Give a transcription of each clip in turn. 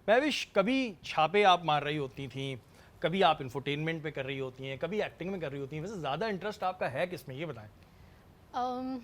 महविश, कभी छापे आप मार रही होती थी, कभी आप इंफोटेनमेंट पे कर रही होती हैं, कभी एक्टिंग में कर रही होती हैं, वैसे ज़्यादा इंटरेस्ट आपका है किस में, ये बताएं। अम,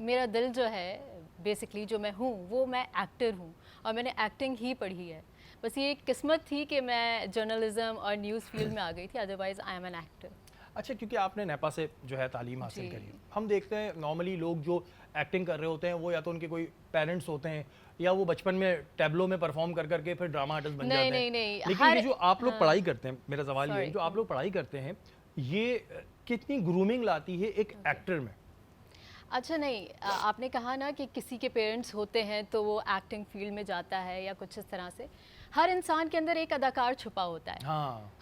मेरा दिल जो है, बेसिकली जो मैं हूँ वो मैं एक्टर हूँ और मैंने एक्टिंग ही पढ़ी है। बस ये एक किस्मत थी कि मैं जर्नलिज्म और न्यूज़ फील्ड में आ गई थी, otherwise I am an actor. अच्छा, क्योंकि आपने नेपा से जो है तालीम हासिल जी। करी है। हम देखते हैं नॉर्मली लोग जो एक्टिंग कर रहे होते हैं वो या तो उनके कोई पेरेंट्स होते हैं या वो बचपन में टैबलो में परफॉर्म कर करके फिर ड्रामा आर्टिस्ट बन नहीं जाते नहीं हैं। नहीं, लेकिन हर ये जो आप लोग हाँ, पढ़ाई करते हैं, मेरा सवाल ये है, सॉरी। जो आप लोग पढ़ाई करते हैं ये कितनी ग्रूमिंग लाती है एक ओके। एक्टर में? अच्छा नहीं, आपने कहा ना कि किसी के पेरेंट्स होते हैं तो वो एक्टिंग फील्ड में जाता है या कुछ इस तरह से। हर इंसान के अंदर एक अदाकार छुपा होता है। हाँ,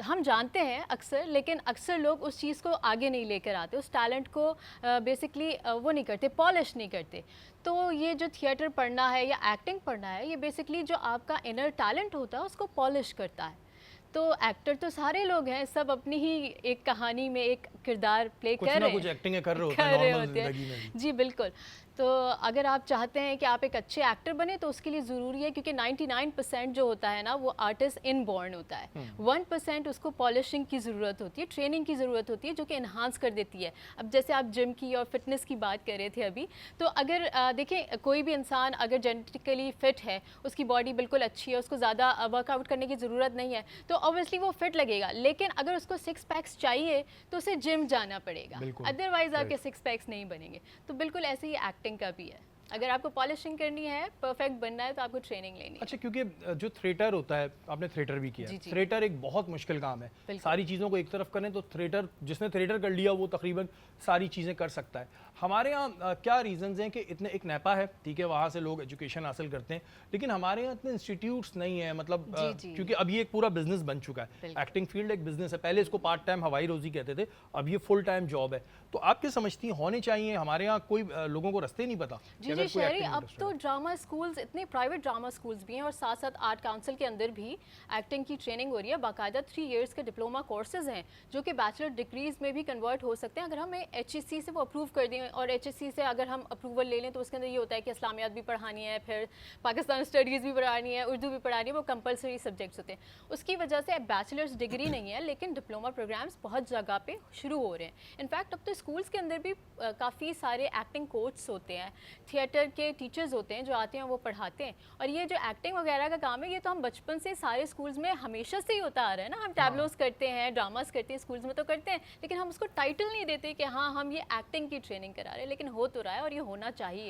हम जानते हैं अक्सर, लेकिन अक्सर लोग उस चीज़ को आगे नहीं लेकर आते, उस टैलेंट को बेसिकली वो नहीं करते, पॉलिश नहीं करते। तो ये जो थिएटर पढ़ना है या एक्टिंग पढ़ना है, ये बेसिकली जो आपका इनर टैलेंट होता है उसको पॉलिश करता है। तो एक्टर तो सारे लोग हैं, सब अपनी ही एक कहानी में एक किरदार प्ले कुछ कर ना रहे कुछ हैं, एक्टिंग कर रहे होते हैं कर रहे नॉर्मल होते हैं। जिंदगी में भी। जी बिल्कुल। तो अगर आप चाहते हैं कि आप एक अच्छे एक्टर बने तो उसके लिए ज़रूरी है, क्योंकि 99% जो होता है ना वो आर्टिस्ट इनबॉर्न होता है। 1% उसको पॉलिशिंग की ज़रूरत होती है, ट्रेनिंग की ज़रूरत होती है, जो कि इन्हांस कर देती है। अब जैसे आप जिम की और फिटनेस की बात कर रहे थे अभी, तो अगर देखें कोई भी इंसान अगर जेनेटिकली फ़िट है, उसकी बॉडी बिल्कुल अच्छी है, उसको ज़्यादा वर्कआउट करने की ज़रूरत नहीं है, तो ऑब्वियसली वो फिट लगेगा। लेकिन अगर उसको 6 पैक्स चाहिए तो उसे जिम जाना पड़ेगा, बिल्कुल, अदरवाइज आपके राइट। 6 पैक्स नहीं बनेंगे। तो बिल्कुल ऐसे ही एक्टिंग का भी है, अगर आपको पॉलिशिंग करनी है, परफेक्ट बनना है, तो आपको ट्रेनिंग लेनी है। अच्छा, क्योंकि जो थिएटर होता है, आपने थिएटर भी किया है, जी जी थिएटर एक बहुत मुश्किल काम है। बिल्कुल। सारी चीज़ों को एक तरफ करें तो थिएटर, जिसने थिएटर कर लिया वो तकरीबन सारी चीज़ें कर सकता है। हमारे यहाँ क्या रीजंस हैं कि इतने, एक नेपा है ठीक है, वहाँ से लोग एजुकेशन हासिल करते हैं, लेकिन हमारे यहाँ इतने इंस्टीट्यूट्स नहीं है, मतलब जी जी क्योंकि अब ये एक पूरा बिजनेस बन चुका है। बिल्कुल। एक्टिंग फील्ड एक बिजनेस है, पहले इसको पार्ट टाइम हवाई रोजी कहते थे, अब ये फुल टाइम जॉब है। तो आप क्या समझती हैं होने चाहिए? हमारे यहाँ कोई लोगों को रास्ते नहीं पता कि जी अगर जी कोई शहरी, एक्टिंग अब इंटरेस्टेड तो है। ड्रामा स्कूल्स, इतने प्राइवेट ड्रामा स्कूल्स भी हैं और साथ साथ आर्ट काउंसिल के अंदर भी एक्टिंग की ट्रेनिंग हो रही है। बाकायदा 3 इयर्स के डिप्लोमा कोर्सेज हैं जो कि बैचलर डिग्रीज में भी कन्वर्ट हो सकते हैं अगर हमें HEC से वो अप्रूव कर दें। और HEC से अगर हम अप्रूवल ले लें तो उसके अंदर ये होता है कि इस्लामियात भी पढ़ानी है, फिर पाकिस्तान स्टडीज़ भी पढ़ानी है, उर्दू भी पढ़ानी है, वो कंपलसरी सब्जेक्ट्स होते हैं। उसकी वजह से बैचलर्स डिग्री नहीं है, लेकिन डिप्लोमा प्रोग्राम्स बहुत जगह पे शुरू हो रहे हैं। इनफैक्ट अब तो स्कूल्स के अंदर भी काफ़ी सारे एक्टिंग कोच होते हैं, थिएटर के टीचर्स होते हैं जो आते हैं, वो पढ़ाते हैं। और ये जो एक्टिंग वगैरह का काम है, ये तो हम बचपन से सारे स्कूल्स में हमेशा से ही होता आ रहा है ना। हम टैबलोस करते हैं, ड्रामास करते हैं, स्कूल्स में तो करते हैं, लेकिन हम उसको टाइटल नहीं देते कि हाँ हम ये एक्टिंग की ट्रेनिंग करा रहे हैं, लेकिन हो तो रहा है और ये होना चाहिए।